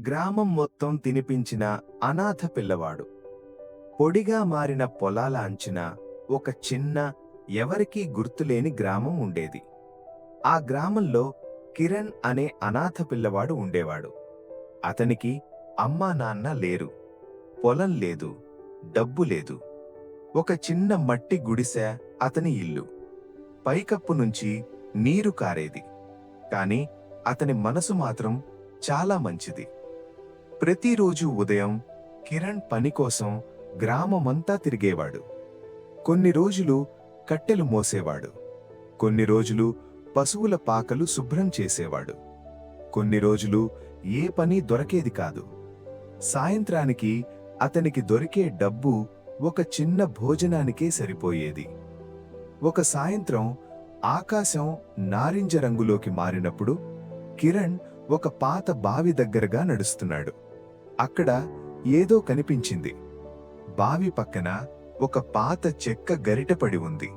గ్రామం మొత్తం తినిపించిన అనాథ పిల్లవాడు. పొడిగా మారిన పొలాల అంచున ఒక చిన్న, ఎవరికీ గుర్తులేని గ్రామం ఉండేది. ఆ గ్రామంలో కిరణ్ అనే అనాథ పిల్లవాడు ఉండేవాడు. అతనికి అమ్మా నాన్న లేరు, పొలం లేదు, డబ్బు లేదు. ఒక చిన్న మట్టి గుడిసె అతని ఇల్లు. పైకప్పు నుంచి నీరు కారేది. కాని అతని మనసు మాత్రం చాలా మంచిది. ప్రతిరోజు ఉదయం కిరణ్ పని కోసం గ్రామమంతా తిరిగేవాడు. కొన్ని రోజులు కట్టెలు మోసేవాడు, కొన్ని రోజులు పశువుల పాకలు శుభ్రం చేసేవాడు, కొన్ని రోజులు ఏ పని దొరకేది కాదు. సాయంత్రానికి అతనికి దొరికే డబ్బు ఒక చిన్న భోజనానికే సరిపోయేది. ఒక సాయంత్రం ఆకాశం నారింజ రంగులోకి మారినప్పుడు కిరణ్ ఒక పాత బావి దగ్గరగా నడుస్తున్నాడు. అక్కడ ఏదో కనిపించింది. బావి పక్కన ఒక పాత చెక్క గరిటె పడి ఉంది.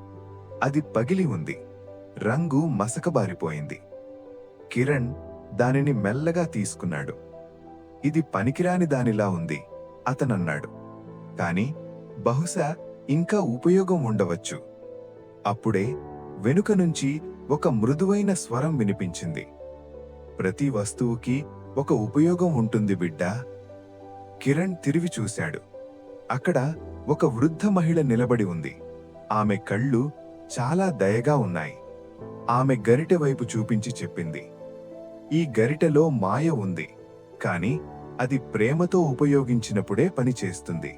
అది పగిలి ఉంది, రంగు మసకబారిపోయింది. కిరణ్ దానిని మెల్లగా తీసుకున్నాడు. ఇది పనికిరాని దానిలా ఉంది అతనన్నాడు. కాని బహుశా ఇంకా ఉపయోగం ఉండవచ్చు. అప్పుడే వెనుక నుంచి ఒక మృదువైన స్వరం వినిపించింది. ప్రతి వస్తువుకి ఒక ఉపయోగం ఉంటుంది బిడ్డా. కిరణ్ తిరిగి చూశాడు. అక్కడ ఒక వృద్ధ మహిళ నిలబడి ఉంది. ఆమె కళ్ళు చాలా దయగా ఉన్నాయి. ఆమె గరిటె వైపు చూపించి చెప్పింది, ఈ గరిటెలో మాయ ఉంది, కాని అది ప్రేమతో ఉపయోగించినప్పుడే పనిచేస్తుంది.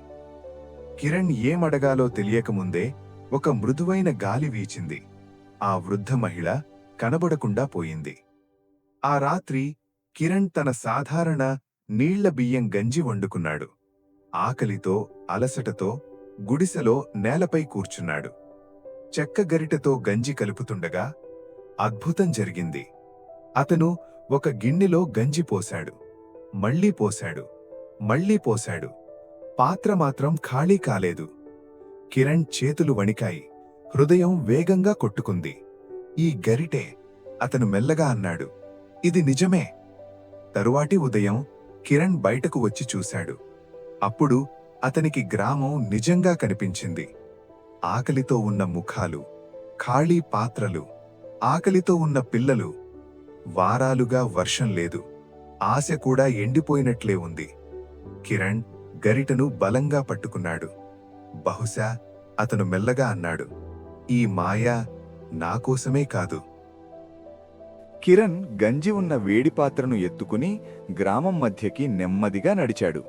కిరణ్ ఏమడగాలో తెలియకముందే ఒక మృదువైన గాలి వీచింది. ఆ వృద్ధ మహిళ కనబడకుండా పోయింది. ఆ రాత్రి కిరణ్ తన సాధారణ నీళ్ల బియ్యం గంజి వండుకున్నాడు. ఆకలితో, అలసటతో గుడిసెలో నేలపై కూర్చున్నాడు. చెక్క గరిటెతో గంజి కలుపుతుండగా అద్భుతం జరిగింది. అతను ఒక గిన్నెలో గంజి పోశాడు, మళ్లీ పోశాడు, మళ్లీ పోశాడు. పాత్ర మాత్రం ఖాళీ కాలేదు. కిరణ్ చేతులు వణికాయి, హృదయం వేగంగా కొట్టుకుంది. ఈ గరిటె, అతను మెల్లగా అన్నాడు, ఇది నిజమే. తరువాటి ఉదయం కిరణ్ బయటకు వచ్చి చూశాడు. అప్పుడు అతనికి గ్రామం నిజంగా కనిపించింది. ఆకలితో ఉన్న ముఖాలు, ఖాళీ పాత్రలు, ఆకలితో ఉన్న పిల్లలు. వారాలుగా వర్షం లేదు, ఆశ కూడా ఎండిపోయినట్లే ఉంది. కిరణ్ గరిటను బలంగా పట్టుకున్నాడు. బహుశా అతను మెల్లగా అన్నాడు, ఈ మాయ నాకోసమే కాదు. కిరణ్ గంజి ఉన్న వేడి పాత్రను ఎత్తుకుని గ్రామం మధ్యకి నెమ్మదిగా నడిచాడు.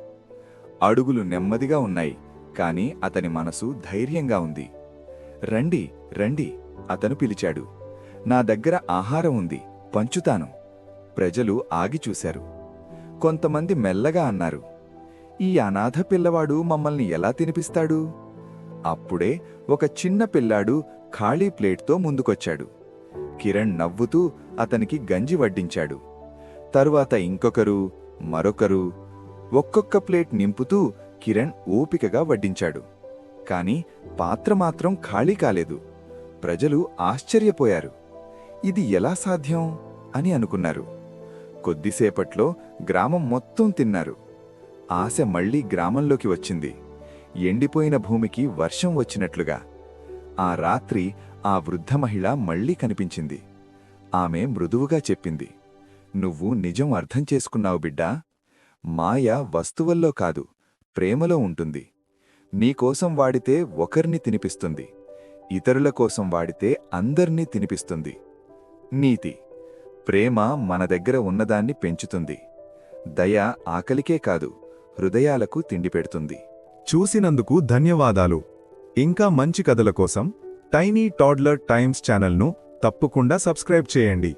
అడుగులు నెమ్మదిగా ఉన్నాయి, కాని అతని మనసు ధైర్యంగా ఉంది. రండి రండి, అతను పిలిచాడు. నా దగ్గర ఆహారం ఉంది, పంచుతాను. ప్రజలు ఆగి చూశారు. కొంతమంది మెల్లగా అన్నారు, ఈ అనాథ పిల్లవాడు మమ్మల్ని ఎలా తినిపిస్తాడు? అప్పుడే ఒక చిన్న పిల్లాడు ఖాళీ ప్లేట్తో ముందుకొచ్చాడు. కిరణ్ నవ్వుతూ అతనికి గంజి వడ్డించాడు. తరువాత ఇంకొకరు, మరొకరు. ఒక్కొక్క ప్లేట్ నింపుతూ కిరణ్ ఓపికగా వడ్డించాడు. కాని పాత్ర మాత్రం ఖాళీ కాలేదు. ప్రజలు ఆశ్చర్యపోయారు. ఇది ఎలా సాధ్యం అని అనుకున్నారు. కొద్దిసేపట్లో గ్రామం మొత్తం తిన్నారు. ఆశ మళ్లీ గ్రామంలోకి వచ్చింది, ఎండిపోయిన భూమికి వర్షం వచ్చినట్లుగా. ఆ రాత్రి ఆ వృద్ధ మహిళ మళ్లీ కనిపించింది. ఆమె మృదువుగా చెప్పింది, నువ్వు నిజం అర్థం చేసుకున్నావు బిడ్డా. మాయ వస్తువుల్లో కాదు, ప్రేమలో ఉంటుంది. నీకోసం వాడితే ఒకరిని తినిపిస్తుంది, ఇతరుల కోసం వాడితే అందర్నీ తినిపిస్తుంది. నీతి: ప్రేమ మన దగ్గర ఉన్నదాన్ని పెంచుతుంది. దయ ఆకలికే కాదు, హృదయాలకు తిండి పెడుతుంది. చూసినందుకు ధన్యవాదాలు. ఇంకా మంచి కథల కోసం టైనీ టాడ్లర్ టైమ్స్ ఛానల్ను తప్పకుండా సబ్స్క్రైబ్ చేయండి.